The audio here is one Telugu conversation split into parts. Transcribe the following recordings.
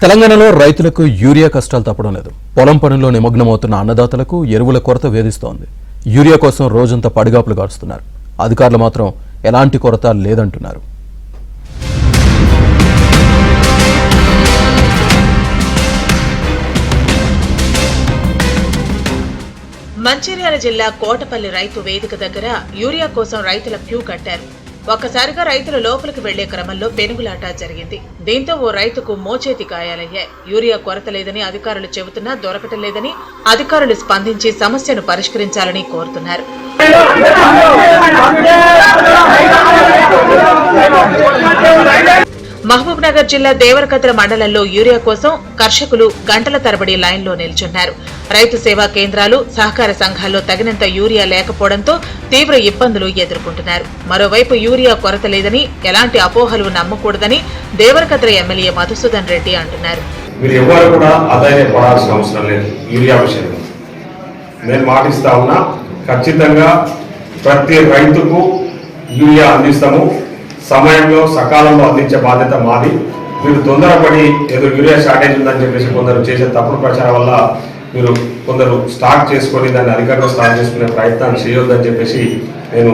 తెలంగాణలో రైతులకు యూరియా కష్టాలు తప్పడం లేదు. పొలం పనుల్లో నిమగ్నమవుతున్న అన్నదాతలకు ఎరువుల కొరత వేధిస్తోంది. యూరియా కోసం రోజంతా పడిగాపులు కారుస్తున్నారు. అధికారులు మాత్రం ఎలాంటి కొరత లేదంటున్నారు. మంచిర్యాల జిల్లా కోటపల్లి రైతు వేదిక దగ్గర యూరియా కోసం రైతుల క్యూ కట్టారు. ఒక్కసారిగా రైతులు లోపలికి వెళ్లే క్రమంలో పెనుగులాట జరిగింది. దీంతో ఓ రైతుకు మోచేతి గాయాలయ్యాయి. యూరియా కొరత లేదని అధికారులు చెబుతున్నా దొరకటం లేదని అధికారులు స్పందించి సమస్యను పరిష్కరించాలని కోరుతున్నారు. మహబూబ్ నగర్ జిల్లా దేవరకద్ర మండలంలో యూరియా కోసం కర్షకులు గంటల తరబడి లైన్లో నిల్చున్నారు. రైతు సేవా కేంద్రాలు, సహకార సంఘాల్లో తగినంత యూరియా లేకపోవడంతో తీవ్ర ఇబ్బందులు ఎదుర్కొంటున్నారు. మరోవైపు యూరియా కొరత లేదని, ఎలాంటి అపోహలు నమ్మకూడదని దేవరకద్ర ఎమ్మెల్యే మధుసూదన్ రెడ్డి అంటున్నారు. ఖచ్చితంగా ప్రతి రైతుకు యూరియా అందిస్తాము. సమయంలో సకాలంలో అందించే బాధ్యత మాది. మీరు తొందరపడి ఏదో యూరియా షార్టేజ్ ఉందని చెప్పేసి కొందరు చేసే తప్పుడు ప్రచారం వల్ల మీరు కొందరు స్టాక్ చేసుకొని దాన్ని అధికంగా స్టాక్ చేసుకునే ప్రయత్నాన్ని చేయొద్దని చెప్పేసి నేను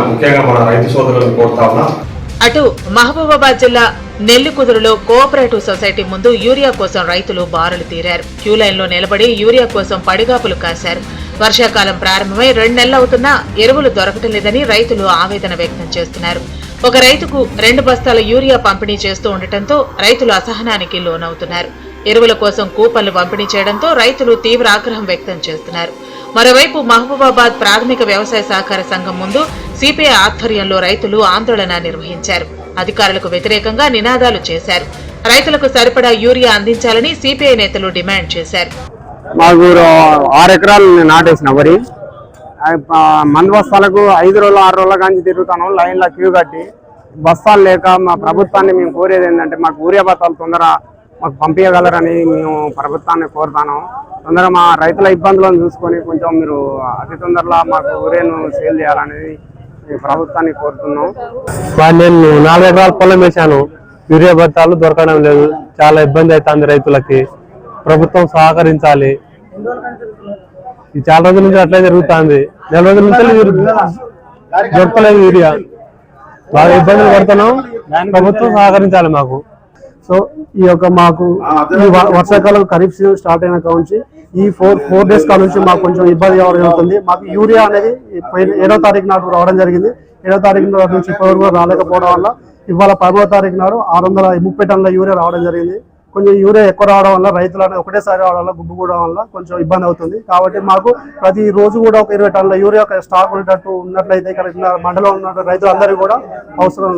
ముఖ్యంగా మన రైతు సోదరులను కోరుతా ఉన్నా. అటు మహబూబాబాద్ జిల్లా నెల్లికుదురులో కోఆపరేటివ్ సొసైటీ ముందు యూరియా కోసం రైతులు బారులు తీరారు. క్యూ లైన్లో నిలబడి యూరియా కోసం పడిగాపులు కాశారు. వర్షాకాలం ప్రారంభమై 2 నెలలవుతున్నా ఎరువులు దొరకటం లేదని రైతులు ఆవేదన వ్యక్తం చేస్తున్నారు. ఒక రైతుకు 2 బస్తాల యూరియా పంపిణీ చేస్తూ ఉండటంతో రైతులు అసహనానికి లోనవుతున్నారు. ఎరువుల కోసం కూపన్లు పంపిణీ చేయడంతో రైతులు తీవ్ర ఆగ్రహం వ్యక్తం చేస్తున్నారు. మరోవైపు మహబూబాబాద్ ప్రాథమిక వ్యవసాయ సహకార సంఘం ముందు సిపిఐ ఆధ్వర్యంలో రైతులు ఆందోళన నిర్వహించారు. అధికారులకు వ్యతిరేకంగా నినాదాలు చేశారు. రైతులకు సరిపడా యూరియా అందించాలని సిపిఐ నేతలు డిమాండ్ చేశారు. మాకు 6 ఎకరాలు నాటేసిన వరి మందు బస్తాలకు 5 రోజులు 6 రోజుల కానీ తిరుగుతాను. లైన్లో క్యూ కట్టి బస్తాలు లేక మా ప్రభుత్వాన్ని మేము కోరేది ఏంటంటే మాకు యూరియా బస్తాలు తొందర మాకు పంపించగలరని మేము ప్రభుత్వాన్ని కోరుతాను. తొందర మా రైతుల ఇబ్బందులను చూసుకొని కొంచెం మీరు అతి తొందరలో మాకు యూరియాను సేల్ చేయాలనేది ప్రభుత్వాన్ని కోరుతున్నాం. నేను 4 ఎకరాల పొలం వేశాను. యూరియా బస్తాలు దొరకడం లేదు. చాలా ఇబ్బంది అవుతుంది రైతులకి. ప్రభుత్వం సహకరించాలి. చాలా రోజుల నుంచి అట్లే జరుగుతుంది. 4 రోజుల నుంచి దొరకలేదు యూరియా. బాగా ఇబ్బందులు పడుతున్నాం. ప్రభుత్వం సహకరించాలి మాకు. సో ఈ యొక్క మాకు ఈ వర్షాకాలం ఖరీఫ్ సీజన్ స్టార్ట్ అయిన కానుంచి ఈ 4 డేస్ కాల నుంచి మాకు కొంచెం ఇబ్బంది కావడం జరుగుతుంది. మాకు యూరియా అనేది 7వ తారీఖు నాడు రావడం జరిగింది. 7వ తారీఖు నాడు నుంచి ఇప్పటివరకు కూడా రాలేకపోవడం వల్ల ఇవాళ 10వ తారీఖు నాడు 630 టన్నుల యూరియా రావడం జరిగింది. కొంచెం యూరియా ఎక్కువ రావడం వల్ల రైతులు అనేది ఒకటేసారి రావడం వల్ల గుడ్డు కూడా వల్ల కొంచెం ఇబ్బంది అవుతుంది. కాబట్టి మాకు ప్రతి రోజు కూడా ఒక 20 టన్నుల యూరియా స్టాక్ ఉన్నట్లయితే ఇక్కడ మండలంలో ఉన్న రైతులందరికీ కూడా అవసరం.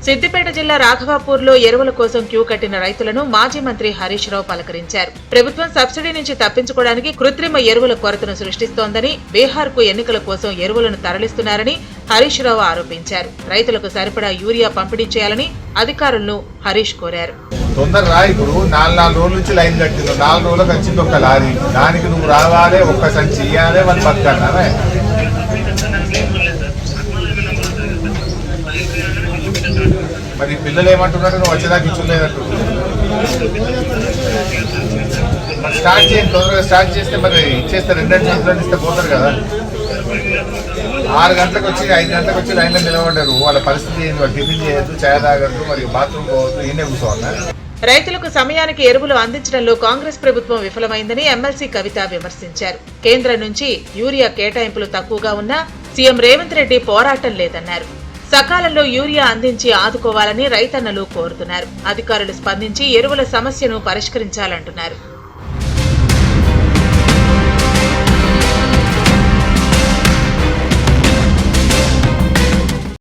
సిద్దిపేట జిల్లా రాఘవాపూర్లో ఎరువుల కోసం క్యూ కట్టిన రైతులను మాజీ మంత్రి హరీష్ రావు పలకరించారు. ప్రభుత్వం సబ్సిడీ నుంచి తప్పించుకోవడానికి కృత్రిమ ఎరువుల కొరతను సృష్టిస్తోందని, బీహార్కు ఎన్నికల కోసం ఎరువులను తరలిస్తున్నారని హరీష్ రావు ఆరోపించారు. రైతులకు సరిపడా యూరియా పంపిణీ చేయాలని అధికారులను హరీష్ కోరారు. తొందరగా ఇప్పుడు 4 రోజుల నుంచి లైన్ కట్టింది. 4 రోజులకు వచ్చింది ఒక లారీ. దానికి నువ్వు రావాలి, ఒక్క సంచి ఇవ్వాలి, వాళ్ళు బతకన్నారా? మరి పిల్లలు ఏమంటున్నారు? నువ్వు వచ్చేదాకా ఇచ్చులేదంటు. స్టార్ట్ చేయండి, తొందరగా స్టార్ట్ చేస్తే మరి ఇచ్చేస్తే 2 గంటలు ఇస్తే పోతారు కదా. 6 గంటలకు వచ్చి 5 గంటలకు వచ్చి లైన్లో నిలబడ్డారు. వాళ్ళ పరిస్థితి ఏంటి? వాళ్ళు టిఫిన్ చేయొద్దు, ఛాయ్ తాగద్దు, మరి బాత్రూమ్ పోవద్దు, ఈయనే కూర్చోవాలి. రైతులకు సమయానికి ఎరువులు అందించడంలో కాంగ్రెస్ ప్రభుత్వం విఫలమైందని ఎమ్మెల్సీ కవిత విమర్శించారు. కేంద్రం నుంచి యూరియా కేటాయింపులు తక్కువగా ఉన్నా సీఎం రేవంత్ రెడ్డి పోరాటం లేదన్నారు. సకాలంలో యూరియా అందించి ఆదుకోవాలని రైతన్నలు కోరుతున్నారు. అధికారులు స్పందించి ఎరువుల సమస్యను పరిష్కరించాలంటున్నారు.